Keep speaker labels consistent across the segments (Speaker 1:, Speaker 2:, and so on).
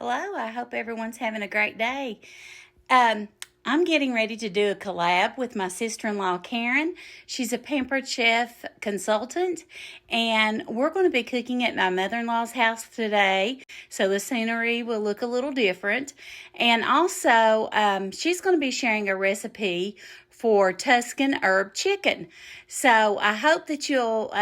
Speaker 1: Hello, I hope everyone's having a great day. I'm getting ready to do a collab with my sister-in-law, Karen. She's a Pampered chef consultant, and we're going to be cooking at my mother-in-law's house today, so the scenery will look a little different. And also, she's going to be sharing a recipe for Tuscan herb chicken. So I hope that you'll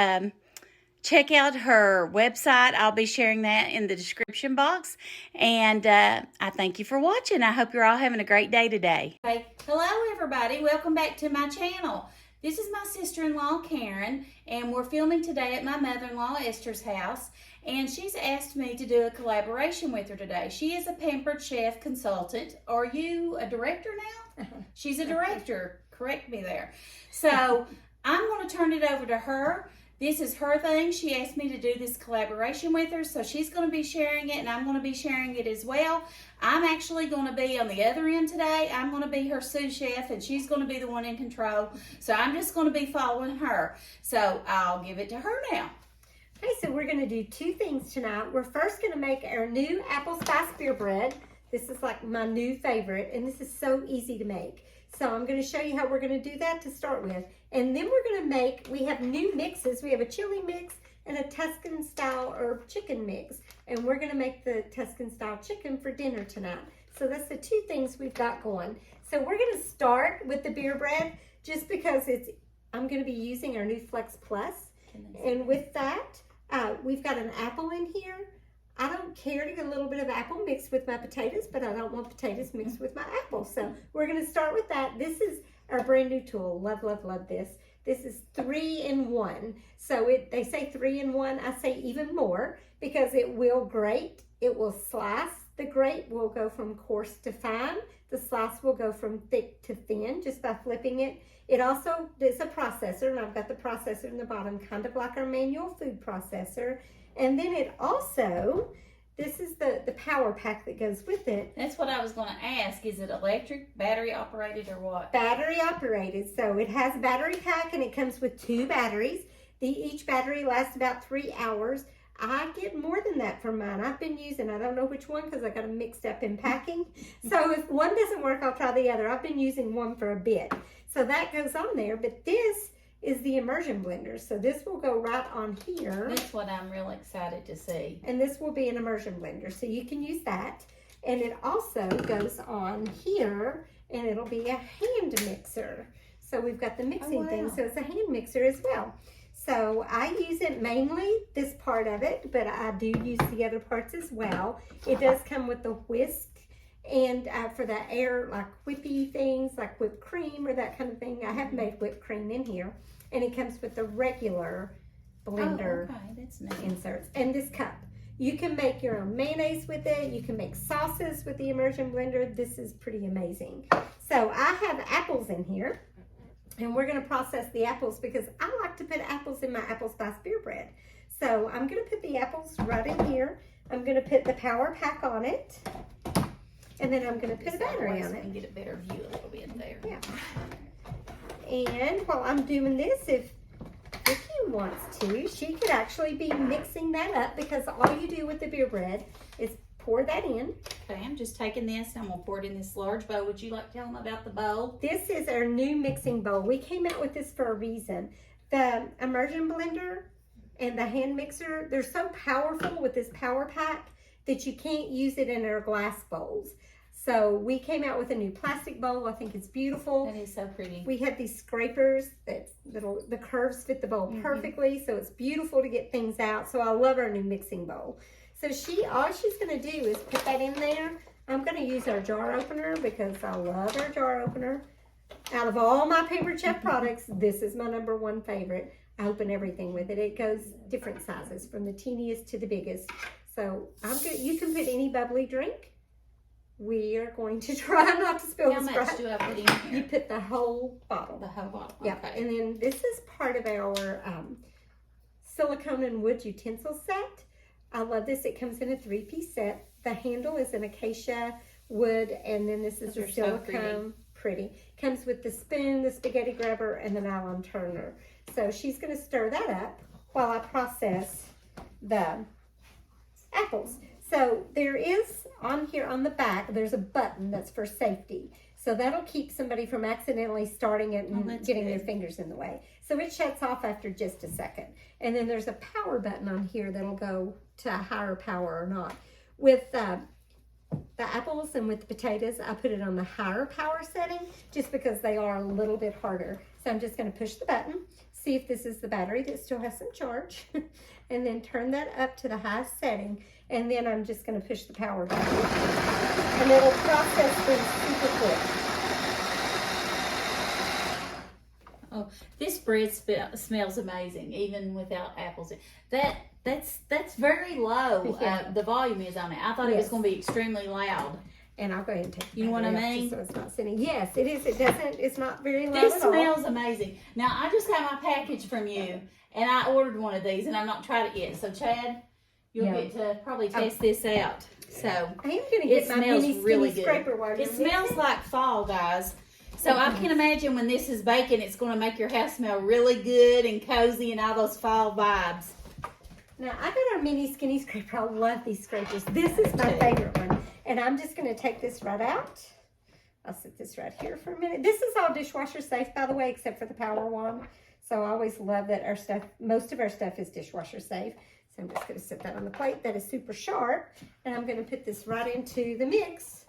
Speaker 1: check out her website. I'll be sharing that in the description box. And I thank you for watching. I hope you're all having a great day today. Okay. Hello, everybody. Welcome back to my channel. This is my sister-in-law, Karen, and we're filming today at my mother-in-law, Esther's house. And she's asked me to do a collaboration with her today. She is a Pampered chef consultant. Are you a director now? She's a director. Correct me there. So I'm going to turn it over to her. This is her thing. She asked me to do this collaboration with her, so she's going to be sharing it, and I'm going to be sharing it as well. I'm actually going to be on the other end today. I'm going to be her sous chef, and she's going to be the one in control. So I'm just going to be following her. So I'll give it to her now.
Speaker 2: Okay, so we're going to do two things tonight. We're first going to make our new apple spice beer bread. This is like my new favorite, and this is so easy to make. So I'm going to show you how we're going to do that to start with. And then we're going to make, we have new mixes. We have a chili mix and a Tuscan style herb chicken mix. And we're going to make the Tuscan style chicken for dinner tonight. So that's the two things we've got going. So we're going to start with the beer bread just because I'm going to be using our new Flex Plus. And with that, we've got an apple in here. I don't care to get a little bit of apple mixed with my potatoes, but I don't want potatoes mixed with my apple. So we're going to start with that. This is our brand new tool. Love, love, love this. This is 3-in-1. So they say 3-in-1. I say even more because it will grate. It will slice. The grate will go from coarse to fine. The slice will go from thick to thin just by flipping it. It also is a processor, and I've got the processor in the bottom, kind of like our manual food processor. And then it also, this is the power pack that goes with it.
Speaker 1: That's what I was going to ask. Is it electric, battery operated, or what?
Speaker 2: Battery operated. So it has a battery pack, and it comes with 2 batteries. Each battery lasts about 3 hours. I get more than that for mine. I've been using, I don't know which one because I got them mixed up in packing. So if one doesn't work, I'll try the other. I've been using one for a bit. So that goes on there, but this is the Immersion Blender. So this will go right on here.
Speaker 1: That's what I'm really excited to see.
Speaker 2: And this will be an Immersion Blender. So you can use that. And it also goes on here, and it'll be a hand mixer. So we've got the mixing thing. So it's a hand mixer as well. So I use it mainly, this part of it, but I do use the other parts as well. It does come with the Whisk. And for the air, like whippy things, like whipped cream or that kind of thing, I have made whipped cream in here. And it comes with the regular blender inserts. And this cup. You can make your own mayonnaise with it. You can make sauces with the Immersion Blender. This is pretty amazing. So I have apples in here. And we're going to process the apples because I like to put apples in my apple spice beer bread. So I'm going to put the apples right in here. I'm going to put the power pack on it. And then I'm going to put a battery on it.
Speaker 1: And get a better view a little bit there.
Speaker 2: Yeah. And while I'm doing this, if Vickie wants to, she could actually be mixing that up because all you do with the beer bread is pour that in.
Speaker 1: Okay, I'm just taking this and I'm going to pour it in this large bowl. Would you like to tell them about the bowl?
Speaker 2: This is our new mixing bowl. We came out with this for a reason. The Immersion Blender and the hand mixer, they're so powerful with this power pack that you can't use it in our glass bowls. So we came out with a new plastic bowl. I think it's beautiful.
Speaker 1: That is so pretty.
Speaker 2: We have these scrapers that the curves fit the bowl perfectly. So it's beautiful to get things out. So I love our new mixing bowl. So all she's going to do is put that in there. I'm going to use our jar opener because I love our jar opener. Out of all my Pampered Chef products, this is my #1 favorite. I open everything with it. It goes different sizes from the teeniest to the biggest. So you can put any bubbly drink. We are going to try not to spill the Sprite.
Speaker 1: How much do I put in here?
Speaker 2: You put the whole bottle.
Speaker 1: The whole bottle,
Speaker 2: yeah.
Speaker 1: Okay.
Speaker 2: And then this is part of our silicone and wood utensil set. I love this. It comes in a 3-piece set. The handle is an acacia wood, and then this is the silicone. So pretty. Comes with the spoon, the spaghetti grabber, and the nylon turner. So she's going to stir that up while I process the apples. So there is on here on the back, there's a button that's for safety. So that'll keep somebody from accidentally starting it and getting their fingers in the way. So it shuts off after just a second. And then there's a power button on here that'll go to a higher power or not. With the apples and with the potatoes, I put it on the higher power setting just because they are a little bit harder. So I'm just going to push the button, see if this is the battery that still has some charge, and then turn that up to the highest setting. And then I'm just going to push the power button, and it'll process things super quick.
Speaker 1: Oh, this bread smells amazing, even without apples. That's very low.
Speaker 2: Yeah.
Speaker 1: The volume is on it. I thought it was going to be extremely loud.
Speaker 2: And I'll go ahead and take the
Speaker 1: You know what I
Speaker 2: battery off
Speaker 1: mean?
Speaker 2: just so it's not sitting. Yes, it is. It doesn't. It's not very loud
Speaker 1: This
Speaker 2: at all.
Speaker 1: smells amazing. Now, I just got my package from you, and I ordered one of these, and I've not tried it yet. So, Chad, you'll get to probably test this out. So,
Speaker 2: I am going to get my mini
Speaker 1: really
Speaker 2: skinny
Speaker 1: good.
Speaker 2: scraper while
Speaker 1: It smells like fall, guys. So I can imagine when this is baking, it's going to make your house smell really good and cozy and all those fall vibes.
Speaker 2: Now, I got our mini skinny scraper. I love these scrapers. This is my favorite one. And I'm just going to take this right out. I'll set this right here for a minute. This is all dishwasher safe, by the way, except for the power one. So I always love that our stuff, most of our stuff is dishwasher safe. So I'm just going to set that on the plate. That is super sharp. And I'm going to put this right into the mix.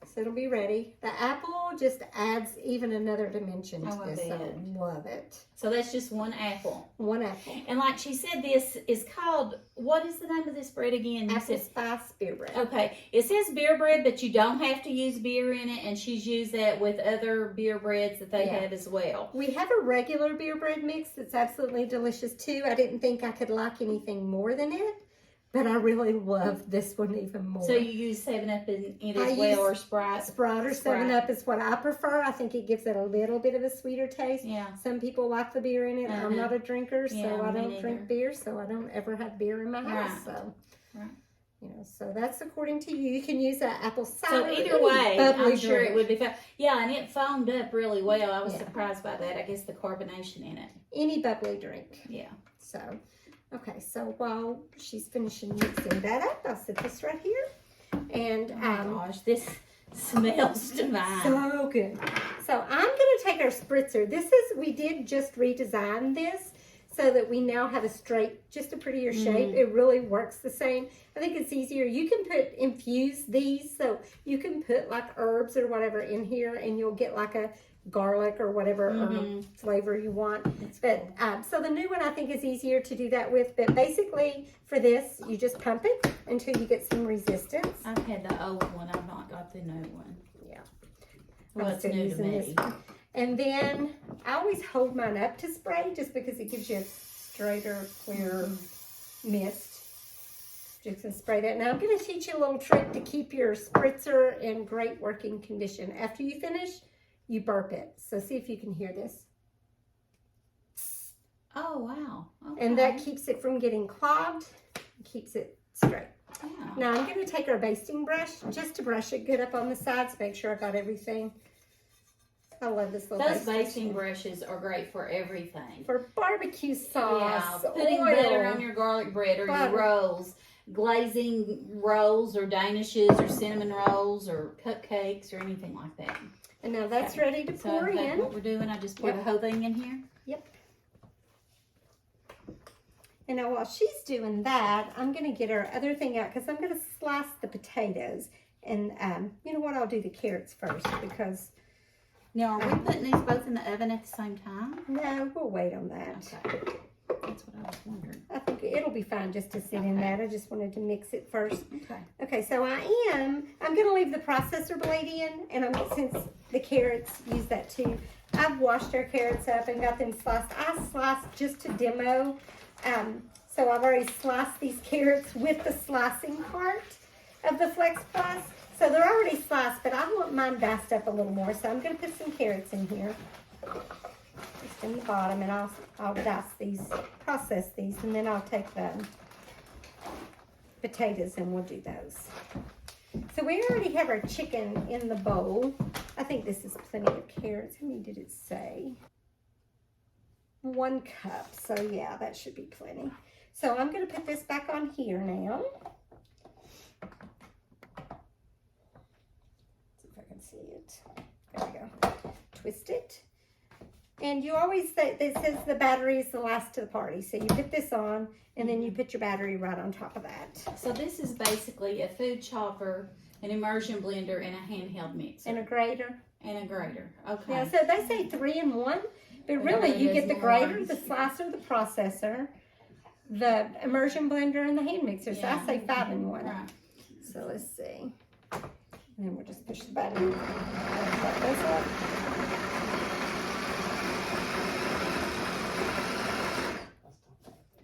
Speaker 2: So it'll be ready. The apple just adds even another dimension to this. So I love it.
Speaker 1: So that's just one apple.
Speaker 2: One apple.
Speaker 1: And like she said, this is called, what is the name of this bread again?
Speaker 2: Apple spice beer bread.
Speaker 1: Okay. It says beer bread, but you don't have to use beer in it. And she's used that with other beer breads that they have as well.
Speaker 2: We have a regular beer bread mix that's absolutely delicious too. I didn't think I could like anything more than it. But I really love this one even more.
Speaker 1: So you use 7-Up in it as well, or Sprite?
Speaker 2: Sprite or 7-Up is what I prefer. I think it gives it a little bit of a sweeter taste.
Speaker 1: Yeah.
Speaker 2: Some people like the beer in it. I'm not a drinker, so I don't
Speaker 1: neither.
Speaker 2: drink beer, so I don't ever have beer in my house. So, you know, so that's according to you. You can use an apple cider.
Speaker 1: So either way, I'm sure
Speaker 2: drink.
Speaker 1: it would be fine. Yeah, and it foamed up really well. I was surprised by that. I guess the carbonation in it.
Speaker 2: Any bubbly drink.
Speaker 1: Yeah.
Speaker 2: So, okay, so while she's finishing mixing that up, I'll set this right here. And
Speaker 1: oh my gosh, this smells divine.
Speaker 2: So good. So I'm going to take our spritzer. We did just redesign this so that we now have a straight, just a prettier shape. It really works the same. I think it's easier. You can infuse these, so you can put like herbs or whatever in here, and you'll get like a garlic or whatever flavor you want. But so the new one I think is easier to do that with. But basically for this, you just pump it until you get some resistance.
Speaker 1: I've had the old one. I've not got the new one.
Speaker 2: Yeah.
Speaker 1: Well, it's new to me.
Speaker 2: And then I always hold mine up to spray just because it gives you a straighter, clearer mist. Just gonna spray that. Now I'm gonna teach you a little trick to keep your spritzer in great working condition. After you finish, you burp it. So see if you can hear this.
Speaker 1: Oh, wow. Okay.
Speaker 2: And that keeps it from getting clogged, keeps it straight.
Speaker 1: Yeah.
Speaker 2: Now I'm going to take our basting brush just to brush it good up on the sides, make sure I got everything. I love this little
Speaker 1: basting brushes are great for everything.
Speaker 2: For barbecue sauce,
Speaker 1: putting
Speaker 2: oil,
Speaker 1: butter on your garlic bread or your rolls, glazing rolls or danishes or cinnamon rolls or cupcakes or anything like that.
Speaker 2: And now that's ready to pour in.
Speaker 1: That's what we're doing. I just pour the whole thing in here.
Speaker 2: Yep. And now while she's doing that, I'm going to get our other thing out because I'm going to slice the potatoes. And you know what? I'll do the carrots first because...
Speaker 1: Now, are we putting these both in the oven at the same time?
Speaker 2: No, we'll wait on that.
Speaker 1: Okay. That's what I was wondering.
Speaker 2: I think it'll be fine just to sit in that. I just wanted to mix it first.
Speaker 1: Okay.
Speaker 2: Okay, so I'm going to leave the processor blade in, and since the carrots use that too, I've washed our carrots up and got them sliced. I sliced just to demo, so I've already sliced these carrots with the slicing part of the Flex Plus. So they're already sliced, but I want mine diced up a little more, so I'm going to put some carrots in here. Just in the bottom, and I'll dice these, process these, and then I'll take the potatoes and we'll do those. So we already have our chicken in the bowl. I think this is plenty of carrots. How many did it say? 1 cup. So yeah, that should be plenty. So I'm going to put this back on here now. see it. There we go. Twist it. And you always say, it says the battery is the last to the party. So you put this on, and then you put your battery right on top of that.
Speaker 1: So this is basically a food chopper, an immersion blender, and a handheld mixer.
Speaker 2: And a grater.
Speaker 1: And a grater. Okay.
Speaker 2: Yeah, so they say 3 in 1, but really you get the grater, the slicer, the processor, the immersion blender, and the hand mixer. So I say 5 in 1.
Speaker 1: Right.
Speaker 2: So let's see. And then we'll just push the button. Start this up.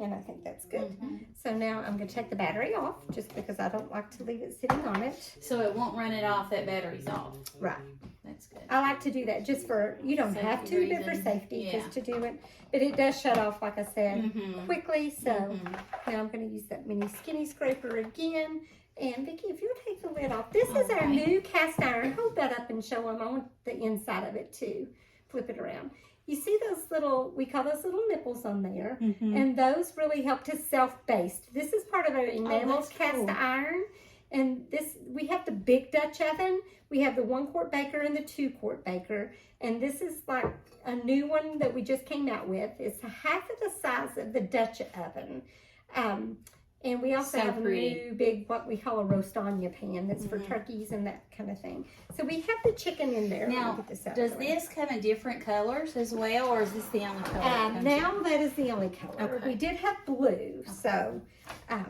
Speaker 2: And I think that's good. So now I'm going to take the battery off just because I don't like to leave it sitting on it.
Speaker 1: So it won't run it off, that battery's off.
Speaker 2: Right.
Speaker 1: That's good.
Speaker 2: I like to do that just for, you don't
Speaker 1: Safety
Speaker 2: have to, but for
Speaker 1: reasons.
Speaker 2: safety,
Speaker 1: Yeah.
Speaker 2: just to do it. But it does shut off, like I said, quickly. So now I'm going to use that mini skinny scraper again. And Vickie, if you'll take the lid off. This is our new cast iron. Hold that up and show them. I want the inside of it too. Flip it around. You see those little, we call those little nipples on there, and those really help to self-baste. This is part of our enamel cast iron, and this, we have the big Dutch oven, we have the 1-quart baker and the 2-quart baker, and this is like a new one that we just came out with. It's half of the size of the Dutch oven. And we also have a new big, what we call a roastanya pan that's for turkeys and that kind of thing. So we have the chicken in there.
Speaker 1: Now, does this come in different colors as well, or is this the only color?
Speaker 2: Now that is the only color.
Speaker 1: Okay.
Speaker 2: We did have blue, so I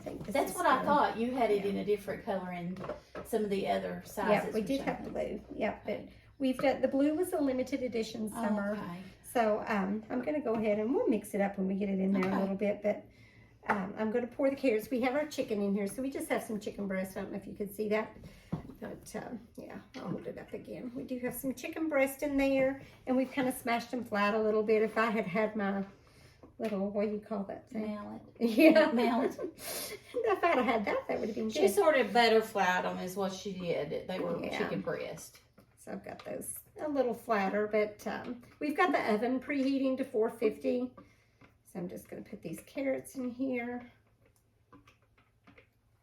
Speaker 2: think this
Speaker 1: That's
Speaker 2: is
Speaker 1: what I thought. You had it in a different color in some of the other sizes.
Speaker 2: Yeah, we did have blue. Yeah, but we've got, the blue was a limited edition summer.
Speaker 1: Okay.
Speaker 2: So I'm going to go ahead and we'll mix it up when we get it in there a little bit, but I'm going to pour the carrots. We have our chicken in here, so we just have some chicken breast. I don't know if you could see that, but yeah, I'll hold it up again. We do have some chicken breast in there, and we've kind of smashed them flat a little bit. If I had had my little, what do you call that thing?
Speaker 1: Mallet.
Speaker 2: Yeah.
Speaker 1: Mallet.
Speaker 2: If I'd have had that, that would have been good.
Speaker 1: She sort of butterflied them is what she did. They were chicken breast.
Speaker 2: So I've got those a little flatter, but we've got the oven preheating to 450. So I'm just going to put these carrots in here.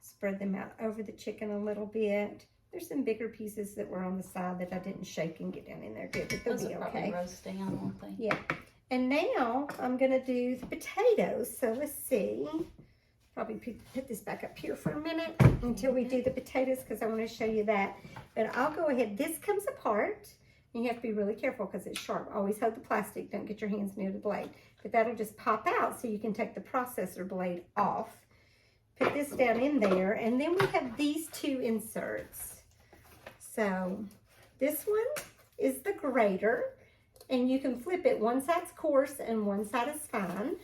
Speaker 2: Spread them out over the chicken a little bit. There's some bigger pieces that were on the side that I didn't shake and get down in there good, but they'll be okay.
Speaker 1: Roast down, won't they?
Speaker 2: Yeah. And now I'm going to do the potatoes. So let's see. Probably put this back up here for a minute until we do the potatoes because I want to show you that. But I'll go ahead. This comes apart. And you have to be really careful because it's sharp. Always hold the plastic. Don't get your hands near the blade. But that'll just pop out so you can take the processor blade off. Put this down in there. And then we have these 2 inserts. So this one is the grater. And you can flip it. One side's coarse and one side is fine.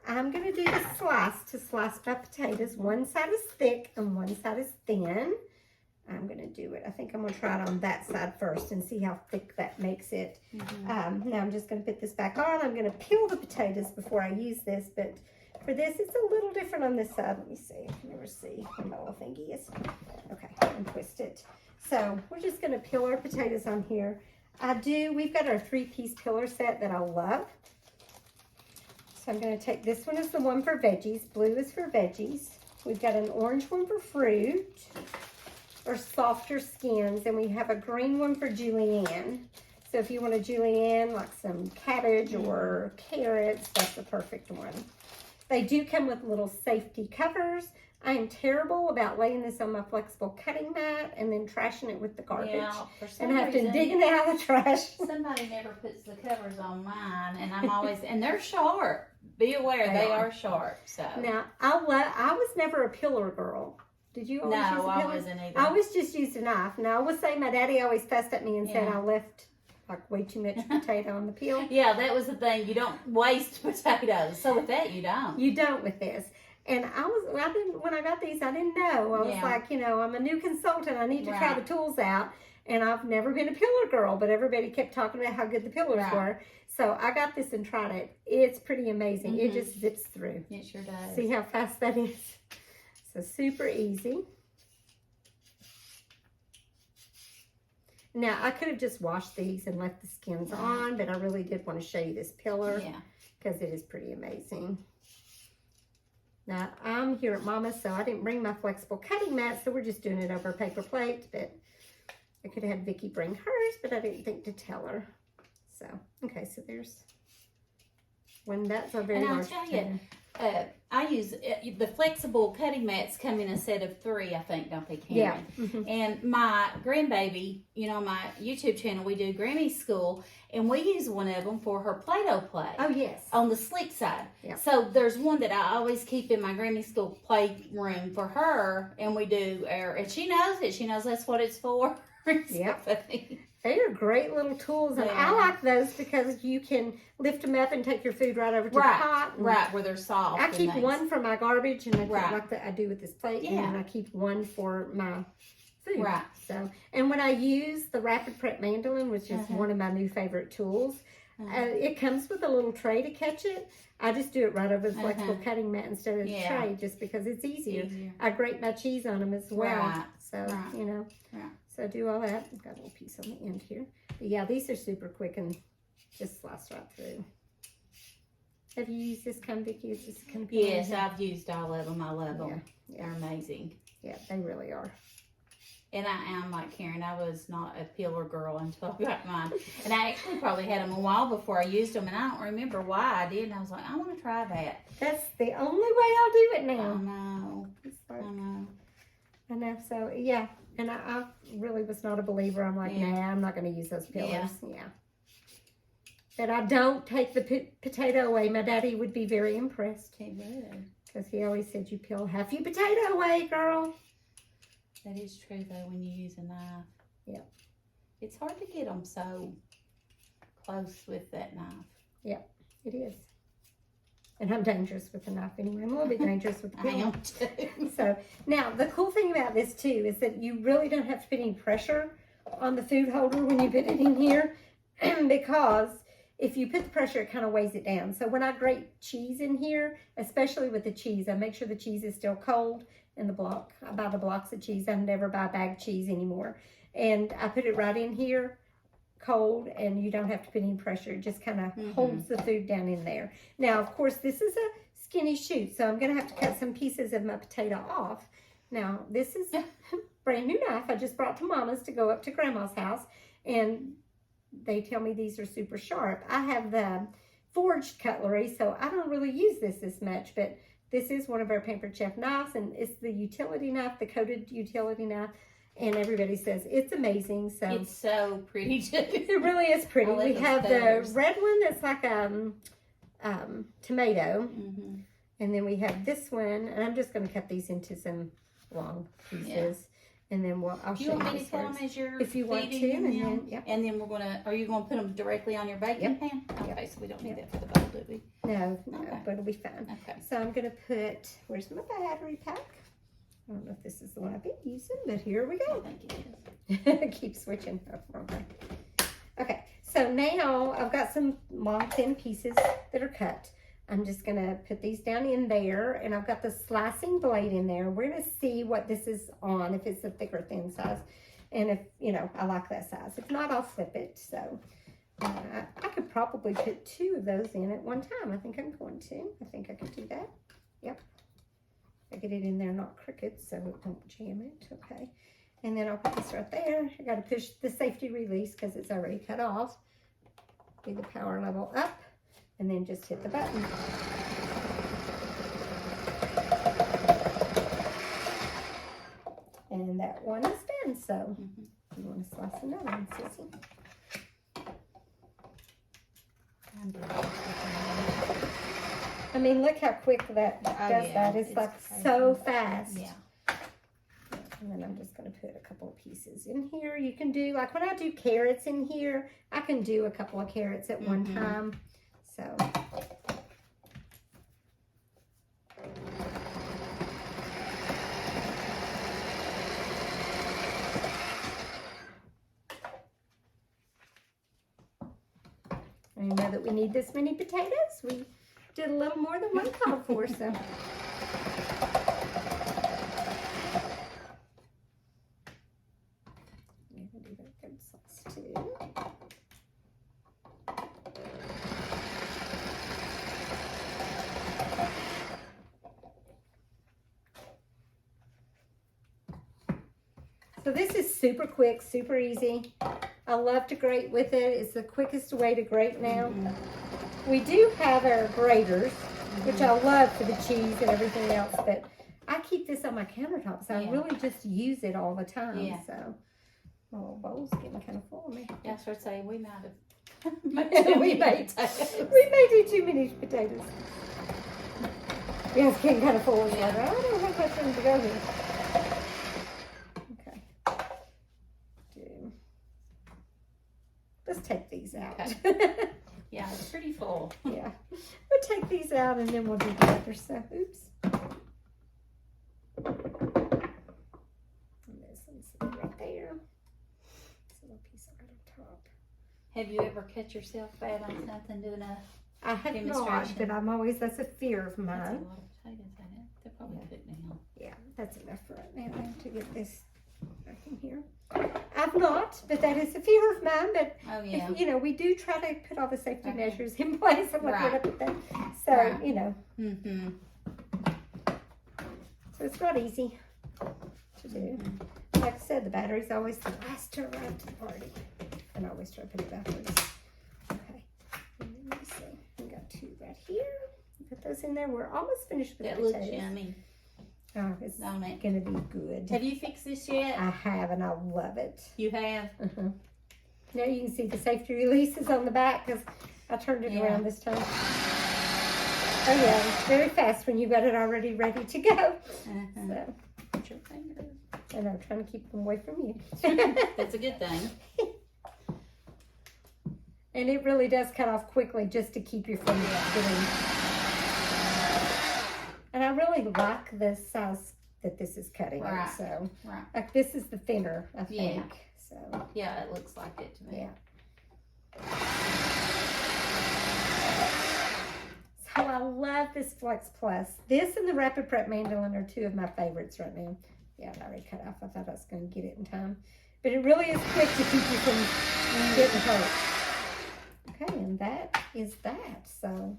Speaker 2: I'm going to do the slice to slice my potatoes. One side is thick and one side is thin. I'm going to do it. I think I'm going to try it on that side first and see how thick that makes it. Now I'm just going to put this back on. I'm going to peel the potatoes before I use this, but for this, it's a little different on this side. Let me see. Never see where my little thingy is. Okay, and twist it. So we're just going to peel our potatoes on here. We've got our 3-piece pillar set that I love. So I'm going to take this one as the one for veggies. Blue is for veggies. We've got an orange one for fruit or softer skins, and we have a green one for julienne. So if you want a julienne, like some cabbage or carrots, that's the perfect one. They do come with little safety covers. I am terrible about laying this on my flexible cutting mat and then trashing it with the garbage.
Speaker 1: Yeah, for some
Speaker 2: and I have to
Speaker 1: reason,
Speaker 2: dig it out of the trash.
Speaker 1: Somebody never puts the covers on mine, and I'm always, and they're sharp. Be aware, they are sharp. So
Speaker 2: now, I was never a pillar girl. Did you always use a pillar?
Speaker 1: No, I wasn't either.
Speaker 2: I always just used a knife. Now, I would say my daddy always fussed at me and said I left like way too much potato on the peel.
Speaker 1: Yeah, that was the thing. You don't waste potatoes. So with that, you don't.
Speaker 2: You don't with this. And when I got these, I didn't know. I was like, I'm a new consultant. I need to try the tools out. And I've never been a pillar girl, but everybody kept talking about how good the pillars were. So I got this and tried it. It's pretty amazing. It just zips through.
Speaker 1: It sure does.
Speaker 2: See how fast that is? So super easy. Now, I could have just washed these and left the skins on, but I really did want to show you this pillar because it is pretty amazing. Now, I'm here at Mama's, so I didn't bring my flexible cutting mat, so we're just doing it over a paper plate, but I could have had Vickie bring hers, but I didn't think to tell her. So, okay, so there's one. That's a very large potato.
Speaker 1: I use the flexible cutting mats come in a set of 3, I think, don't they, Karen?
Speaker 2: Yeah. Mm-hmm.
Speaker 1: And my grandbaby, on my YouTube channel, we do Granny School, and we use one of them for her Play-Doh play.
Speaker 2: Oh, yes.
Speaker 1: On the slick side.
Speaker 2: Yeah.
Speaker 1: So there's one that I always keep in my Granny School playroom for her, and we do, and she knows it. She knows that's what it's for.
Speaker 2: Yeah. They are great little tools, and I like those because you can lift them up and take your food right over to the pot.
Speaker 1: Right, where they're soft.
Speaker 2: I keep one for my garbage, and like that I do with this plate,
Speaker 1: yeah.
Speaker 2: and I keep one for my food.
Speaker 1: Right.
Speaker 2: So, and when I use the Rapid Prep mandolin, which is one of my new favorite tools, it comes with a little tray to catch it. I just do it right over the flexible cutting mat instead of the tray, just because it's easier. I grate my cheese on them as well.
Speaker 1: Right.
Speaker 2: So, So do all that. I've got a little piece on the end here. But yeah, these are super quick and just slice right through. Have you used this kind, Vickie? Is this kind of
Speaker 1: Yes, I've used all of them. I love them.
Speaker 2: Yeah.
Speaker 1: They're amazing.
Speaker 2: Yeah, they really are.
Speaker 1: And I am like Karen. I was not a peeler girl until I got mine. And I actually probably had them a while before I used them. And I don't remember why I did. And I was like, I want to try that.
Speaker 2: That's the only way I'll do it now.
Speaker 1: I know.
Speaker 2: Like,
Speaker 1: I know.
Speaker 2: So, yeah. And I really was not a believer. I'm like, nah, I'm not going to use those peelers. Yeah. But I don't take the potato away. My daddy would be very impressed.
Speaker 1: He would.
Speaker 2: Because he always said, you peel half your potato away, girl.
Speaker 1: That is true, though, when you use a knife.
Speaker 2: Yep.
Speaker 1: It's hard to get them so close with that knife.
Speaker 2: Yep, it is. And I'm dangerous with the knife anyway. I'm a little bit dangerous with the peeler.
Speaker 1: I am too.
Speaker 2: So, now, the cool thing about this, too, is that you really don't have to put any pressure on the food holder when you put it in here. Because if you put the pressure, it kind of weighs it down. So, when I grate cheese in here, especially with the cheese, I make sure the cheese is still cold in the block. I buy the blocks of cheese. I never buy bagged cheese anymore. And I put it right in here, cold, and you don't have to put any pressure. It just kind of holds the food down in there. Now, of course, this is a skinny shoot, so I'm going to have to cut some pieces of my potato off. Now, this is a brand new knife I just brought to Mama's to go up to Grandma's house, and they tell me these are super sharp. I have the forged cutlery, so I don't really use this much, but this is one of our Pampered Chef knives, and it's the utility knife, the coated utility knife, and everybody says it's amazing. So
Speaker 1: it's so pretty too.
Speaker 2: It really is pretty. We have the red one that's like tomato, and then we have this one, and I'm just going to cut these into some long pieces, and then I'll show you.
Speaker 1: Want me to cut them as you're
Speaker 2: if you want to,
Speaker 1: and then we're gonna. Are you going to put them directly on your baking pan? Okay, so we don't need that for the bowl, do we?
Speaker 2: No, but it'll be fine.
Speaker 1: Okay.
Speaker 2: So I'm going to put. Where's my battery pack? I don't know if this is the one I've been using, but here we go.
Speaker 1: I think it is.
Speaker 2: Keep switching. Oh, wrong way. Okay, so now I've got some long thin pieces that are cut. I'm just going to put these down in there, and I've got the slicing blade in there. We're going to see what this is on, if it's a thick or thin size, and if, I like that size. If not, I'll flip it. So I could probably put 2 of those in at one time. I think I'm going to. I think I could do that. Yep. I get it in there, not crooked, so it don't jam it. Okay. And then I'll put this right there. I got to push the safety release because it's already cut off. Do the power level up, and then just hit the button. And that one is done. So you want to slice another one, Sissy? I mean, look how quick that does that. It's like crazy. So fast.
Speaker 1: Yeah.
Speaker 2: And then I'm just going to put a couple of pieces in here. You can do, like when I do carrots in here, I can do a couple of carrots at one time. So. I know that we need this many potatoes. We did a little more than one called for, so. So this is super quick, super easy. I love to grate with it. It's the quickest way to grate now. We do have our graters, which I love for the cheese and everything else, but I keep this on my countertop, so I really just use it all the time.
Speaker 1: Yeah.
Speaker 2: So my little bowl's getting kind of full of me.
Speaker 1: Yeah, I was saying we might have.
Speaker 2: we may do too many potatoes. Yeah, it's getting kind of full. Like, I don't have much room to go here. Okay. Let's take these out.
Speaker 1: Okay. Yeah, it's pretty full.
Speaker 2: Yeah. We'll take these out and then we'll do the other stuff. Oops. And this one's right there. This little piece right on top.
Speaker 1: Have you ever cut yourself bad on something doing a
Speaker 2: I have not,
Speaker 1: demonstration?
Speaker 2: but that's a fear of
Speaker 1: That's a
Speaker 2: mine.
Speaker 1: lot of potatoes in it. They're probably cooked now.
Speaker 2: Yeah, that's enough for right now. I have to get this back in here. I've not, but that is a fear of mine. But
Speaker 1: Oh yeah.
Speaker 2: if, you know, we do try to put all the safety measures in place. I'm not
Speaker 1: Right.
Speaker 2: going to put that. So,
Speaker 1: Right.
Speaker 2: you know,
Speaker 1: Mm-hmm.
Speaker 2: so it's not easy to do. Like I said, the battery's always the last to arrive to the party. And I always try to put it backwards. Okay. And then let me see. We got two right here. Put those in there. We're almost finished with
Speaker 1: That
Speaker 2: the
Speaker 1: looks
Speaker 2: potatoes.
Speaker 1: yummy.
Speaker 2: Oh, it's
Speaker 1: Don't it?
Speaker 2: going to be good.
Speaker 1: Have you fixed this yet?
Speaker 2: I have, and I love it.
Speaker 1: You have?
Speaker 2: Now you can see the safety releases on the back because I turned it around this time. Oh yeah, it's very fast when you got it already ready to go. So,
Speaker 1: Put your finger.
Speaker 2: and I'm trying to keep them away from you.
Speaker 1: That's a good thing.
Speaker 2: And it really does cut off quickly just to keep your fingers getting. And I really like the size that this is cutting
Speaker 1: Right.
Speaker 2: it. So,
Speaker 1: Right.
Speaker 2: like this is the thinner, I
Speaker 1: Yeah.
Speaker 2: think. So,
Speaker 1: Yeah, it looks like it to me.
Speaker 2: yeah. So I love this Flex Plus. This and the Rapid Prep Mandolin are two of my favorites right now. Yeah, I already cut off. I thought I was going to get it in time. But it really is quick to keep you from getting hurt. Okay, and that is that. So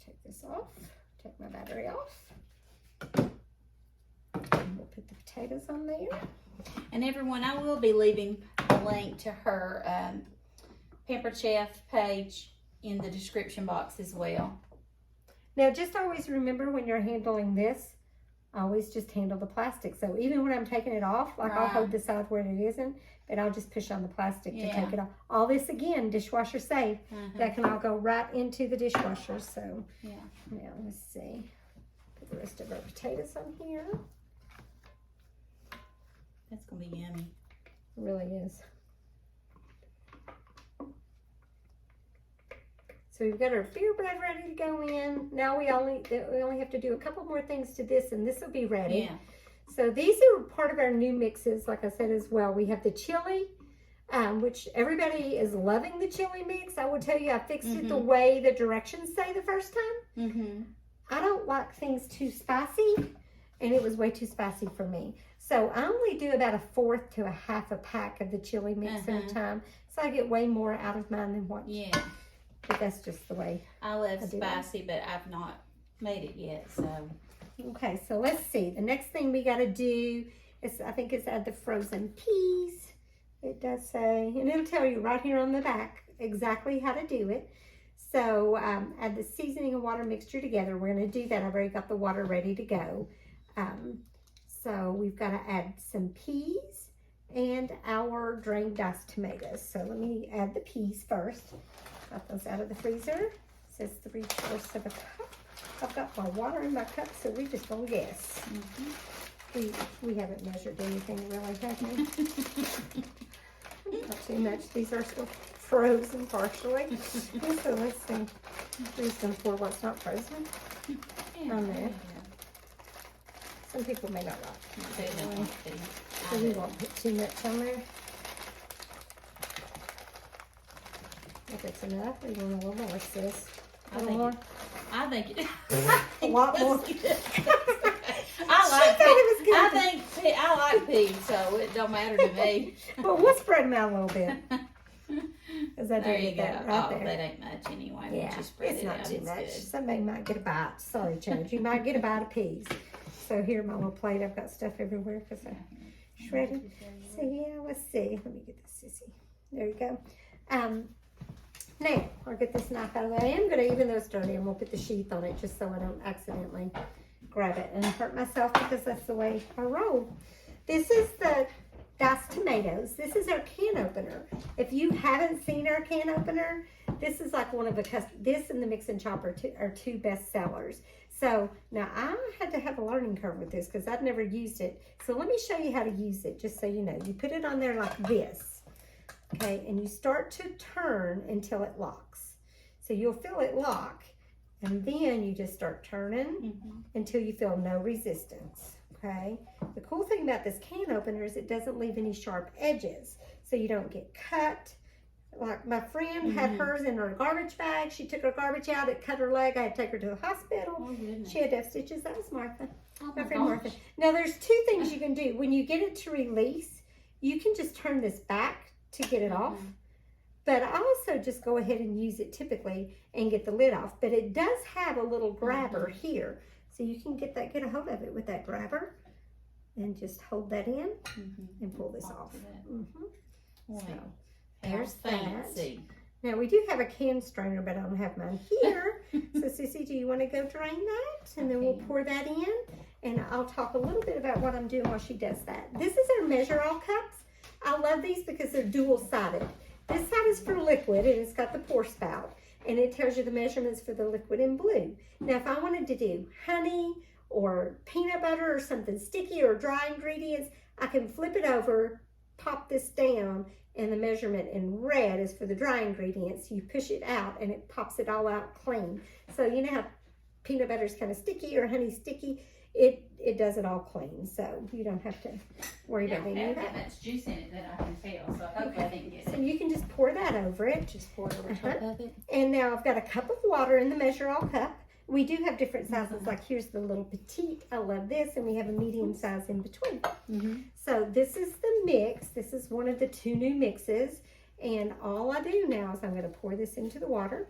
Speaker 2: take this off. Take my battery off. And we'll put the potatoes on there.
Speaker 1: And everyone, I will be leaving a link to her Pampered Chef page in the description box as well.
Speaker 2: Now, just always remember when you're handling this, always just handle the plastic. So even when I'm taking it off, like I'll hold the side where it isn't, but I'll just push on the plastic to take it off. All this, again, dishwasher safe. That can all go right into the dishwasher. So now let's see. Put the rest of our potatoes on here.
Speaker 1: That's going to be yummy.
Speaker 2: It really is. So we've got our beer bread ready to go in. Now we only have to do a couple more things to this, and this will be ready.
Speaker 1: Yeah.
Speaker 2: So these are part of our new mixes, like I said as well. We have the chili, which everybody is loving the chili mix. I will tell you, I fixed it the way the directions say the first time. I don't like things too spicy, and it was way too spicy for me. So I only do about 1/4 to 1/2 a pack of the chili mix at a time. So I get way more out of mine than what.
Speaker 1: Yeah.
Speaker 2: But that's just the way.
Speaker 1: I love spicy, but I've not made it yet, so.
Speaker 2: Okay, so let's see. The next thing we got to do is, I think it's add the frozen peas. It does say, and it'll tell you right here on the back exactly how to do it. So add the seasoning and water mixture together. We're going to do that. I've already got the water ready to go. So we've got to add some peas and our drained diced tomatoes. So let me add the peas first. Got those out of the freezer. It says 3/4 of a cup. I've got my water in my cup, so we're just gonna guess. We haven't measured anything really, have we? Not too much. These are still frozen partially. So let's see. We're just gonna pour what's not frozen on there. Some people may not like it. So we won't put too much on there. If it's enough, we want a little more, sis. A little more.
Speaker 1: I think it.
Speaker 2: A lot more.
Speaker 1: I like
Speaker 2: thought it was good.
Speaker 1: I like peas, so it don't matter to me.
Speaker 2: Well, we'll spread them out a little bit. Because I
Speaker 1: There
Speaker 2: did
Speaker 1: you go.
Speaker 2: that right there.
Speaker 1: That ain't much anyway.
Speaker 2: Yeah,
Speaker 1: Once you spread
Speaker 2: it's
Speaker 1: it
Speaker 2: not
Speaker 1: out,
Speaker 2: too
Speaker 1: it's
Speaker 2: much.
Speaker 1: good.
Speaker 2: Somebody might get a bite. Sorry, Chad. You might get a bite of peas. So here, my little plate. I've got stuff everywhere because shredded. So yeah, let's see. Let me get this, Sissy. There you go. Now, I'll get this knife out of the way. I am going to, even though it's dirty, I'm going to put the sheath on it just so I don't accidentally grab it and hurt myself, because that's the way I roll. This is the diced tomatoes. This is our can opener. If you haven't seen our can opener, this is like one of the this and the mix and chop are two best sellers. So now I had to have a learning curve with this because I've never used it. So let me show you how to use it, just so you know. You put it on there like this, okay, and you start to turn until it locks. So you'll feel it lock, and then you just start turning until you feel no resistance. Okay. The cool thing about this can opener is it doesn't leave any sharp edges, so you don't get cut. Like my friend had hers in her garbage bag. She took her garbage out. It cut her leg. I had to take her to the hospital.
Speaker 1: Oh, goodness.
Speaker 2: She had to have stitches. That was Martha.
Speaker 1: Oh,
Speaker 2: my friend Martha. Now there's two things you can do. When you get it to release, you can just turn this back to get it off. But I also just go ahead and use it typically and get the lid off. But it does have a little grabber here. So you can get a hold of it with that grabber and just hold that in and pull this off.
Speaker 1: Wow.
Speaker 2: So there's
Speaker 1: fancy.
Speaker 2: That. Now we do have a can strainer, but I don't have mine here. So Sissy, do you want to go drain that? And then we'll pour that in. And I'll talk a little bit about what I'm doing while she does that. This is our measure all cups. I love these because they're dual-sided. This side is for liquid, and it's got the pour spout. And it tells you the measurements for the liquid in blue. Now, if I wanted to do honey or peanut butter or something sticky or dry ingredients, I can flip it over, pop this down, and the measurement in red is for the dry ingredients. You push it out, and it pops it all out clean. So you know how peanut butter is kind of sticky or honey sticky? It does it all clean, so you don't have to worry about any of that.
Speaker 1: That much juice in it that I can tell, so hopefully I didn't get it.
Speaker 2: So you can just pour that over it.
Speaker 1: Just pour it over top of it.
Speaker 2: And now I've got a cup of water in the measure all cup. We do have different sizes, like here's the little petite. I love this, and we have a medium size in between. So this is the mix. This is one of the two new mixes. And all I do now is I'm going to pour this into the water.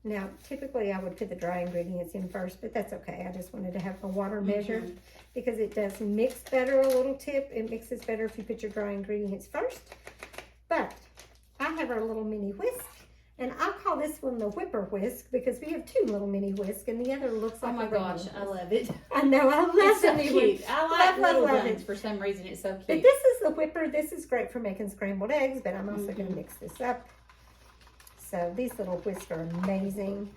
Speaker 2: Now, typically I would put the dry ingredients in first, but that's okay. I just wanted to have the water measured because it does mix better. A little tip, it mixes better if you put your dry ingredients first. But I have our little mini whisk, and I'll call this one the whipper whisk because we have two little mini whisk, and the other looks like
Speaker 1: oh my gosh, I love it.
Speaker 2: I know, I love
Speaker 1: it's so
Speaker 2: the
Speaker 1: cute. I like little
Speaker 2: love
Speaker 1: ones for some reason. It's so cute.
Speaker 2: But this is the whipper. This is great for making scrambled eggs, but I'm also going to mix this up. So these little whisks are amazing.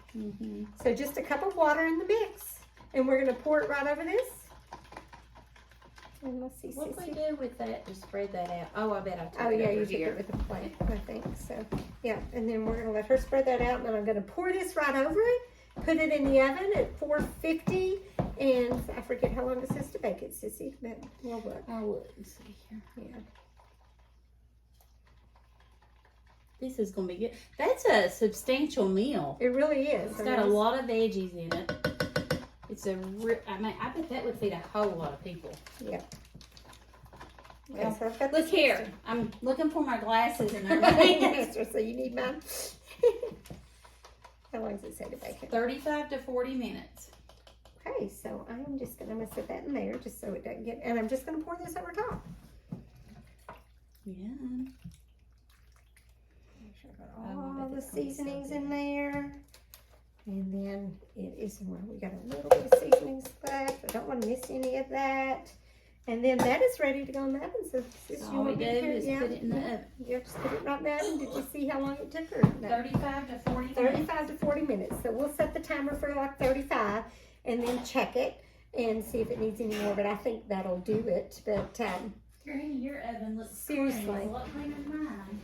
Speaker 2: So just a cup of water in the mix. And we're going to pour it right over this. And let's see.
Speaker 1: What do we do with that to spread that out? Oh, I bet I took it
Speaker 2: Oh, yeah,
Speaker 1: over
Speaker 2: you took
Speaker 1: here.
Speaker 2: it with a plate, I think. So, yeah. And then we're going to let her spread that out. And then I'm going to pour this right over it. Put it in the oven at 450. And I forget how long it says to bake it, Sissy. But we'll look.
Speaker 1: I would see here.
Speaker 2: Yeah.
Speaker 1: This is going to be good. That's a substantial meal.
Speaker 2: It really is.
Speaker 1: It's got a lot of veggies in it. It's I mean, I bet that would feed a whole lot of people.
Speaker 2: Yeah.
Speaker 1: Well,
Speaker 2: Okay, so I've got
Speaker 1: look
Speaker 2: this
Speaker 1: here.
Speaker 2: mixer.
Speaker 1: I'm looking for my glasses and they're right.
Speaker 2: So you need mine? How long does it say to bake it?
Speaker 1: 35 to 40 minutes.
Speaker 2: Okay, so I'm gonna set that in there just so it doesn't get, and I'm just gonna pour this over top.
Speaker 1: Yeah.
Speaker 2: Make sure I got all the seasonings in there. And then it is, well, we got a little bit of seasonings left. I don't want to miss any of that. And then that is ready to go in the oven. So this
Speaker 1: All we do is put it in the oven.
Speaker 2: Yeah, just put it right in the oven. Did you see how long it took her?
Speaker 1: 35 to 40 minutes.
Speaker 2: 35 to 40 minutes. So we'll set the timer for like 35 and then check it and see if it needs any more. But I think that'll do it. But
Speaker 1: Granny, your oven looks
Speaker 2: seriously,
Speaker 1: clean. It's a lot cleaner than mine.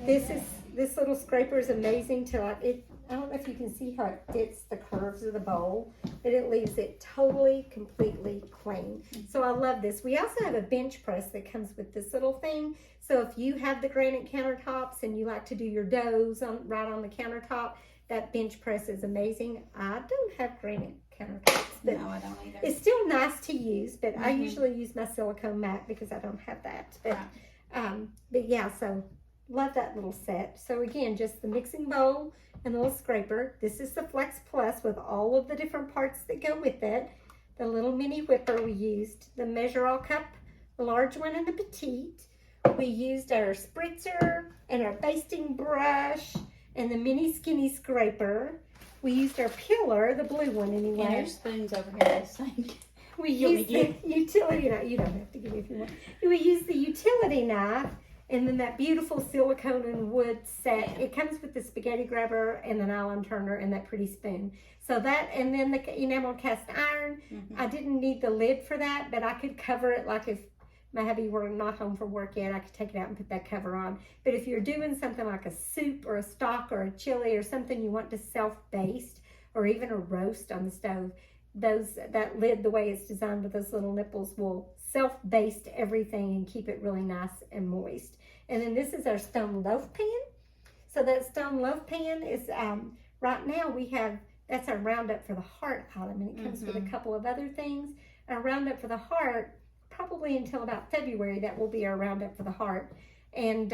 Speaker 2: this little scraper is amazing to like it. I don't know if you can see how it fits the curves of the bowl, but it leaves it totally, completely clean. So I love this. We also have a bench press that comes with this little thing. So if you have the granite countertops and you like to do your doughs right on the countertop, that bench press is amazing. I don't have granite countertops, but
Speaker 1: no, I don't either.
Speaker 2: it's still nice to use, but I usually use my silicone mat because I don't have that. But yeah, so love that little set. So again, just the mixing bowl and the little scraper. This is the Flex Plus with all of the different parts that go with it. The little mini whipper we used, the measure all cup a large one and a petite. We used our spritzer and our basting brush and the mini skinny scraper. We used our peeler, the blue one anyway.
Speaker 1: And our spoons over here, I think.
Speaker 2: We used the utility knife. You don't have to give me if you want. We used the utility knife and then that beautiful silicone and wood set. It comes with the spaghetti grabber and the nylon turner and that pretty spoon. So that, and then the enamel cast iron. I didn't need the lid for that, but I could cover it like if my hubby were not home from work yet, I could take it out and put that cover on. But if you're doing something like a soup or a stock or a chili or something you want to self-baste or even a roast on the stove, that lid, the way it's designed with those little nipples, will self-baste everything and keep it really nice and moist. And then this is our stone loaf pan. So that stone loaf pan is, right now we have, that's our roundup for the heart item, and it comes with a couple of other things. Our roundup for the heart, probably until about February, that will be our roundup for the heart. And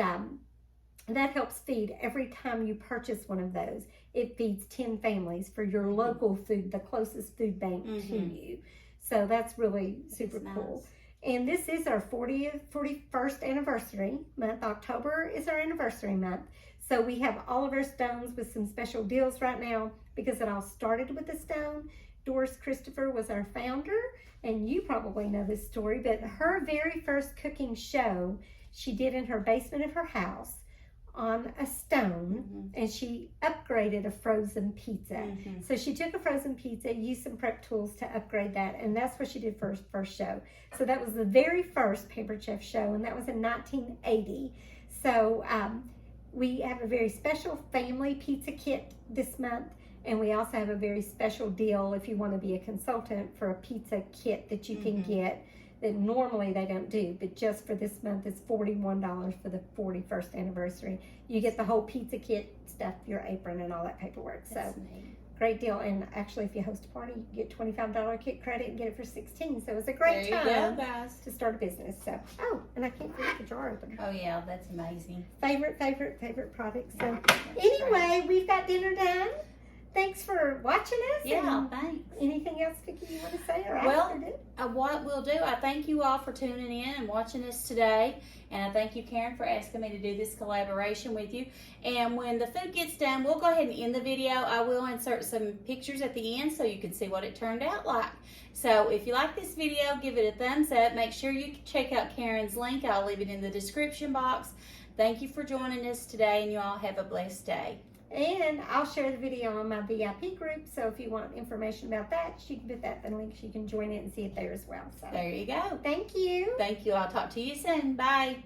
Speaker 2: that helps feed every time you purchase one of those. It feeds 10 families for your local food, the closest food bank to you. So that's really super cool. Nice. And this is our 41st anniversary month. October is our anniversary month. So we have all of our stones with some special deals right now because it all started with a stone. Doris Christopher was our founder, and you probably know this story, but her very first cooking show she did in her basement of her house on a stone, and she upgraded a frozen pizza. So she took a frozen pizza, used some prep tools to upgrade that, and that's what she did for her first show. So that was the very first Pampered Chef show, and that was in 1980. So we have a very special family pizza kit this month, and we also have a very special deal if you want to be a consultant for a pizza kit that you can get that normally they don't do, but just for this month it's $41 for the 41st anniversary. You get the whole pizza kit stuff, your apron and all that paperwork. That's neat. Great deal. And actually if you host a party, you get $25 kit credit and get it for $16. So it's a great time to start a business. So, oh, and I can't forget the jar opener.
Speaker 1: Oh yeah, that's amazing.
Speaker 2: Favorite product. So anyway, we've got dinner done. Thanks for watching us.
Speaker 1: Yeah, thanks.
Speaker 2: Anything else, Vickie, you want to say? Or
Speaker 1: what we'll do, I thank you all for tuning in and watching us today. And I thank you, Karen, for asking me to do this collaboration with you. And when the food gets done, we'll go ahead and end the video. I will insert some pictures at the end so you can see what it turned out like. So if you like this video, give it a thumbs up. Make sure you check out Karen's link. I'll leave it in the description box. Thank you for joining us today, and you all have a blessed day.
Speaker 2: And I'll share the video on my VIP group, so if you want information about that, you can put that in the link. You can join it and see it there as well. So
Speaker 1: there you go.
Speaker 2: Thank you.
Speaker 1: Thank you. I'll talk to you soon. Bye.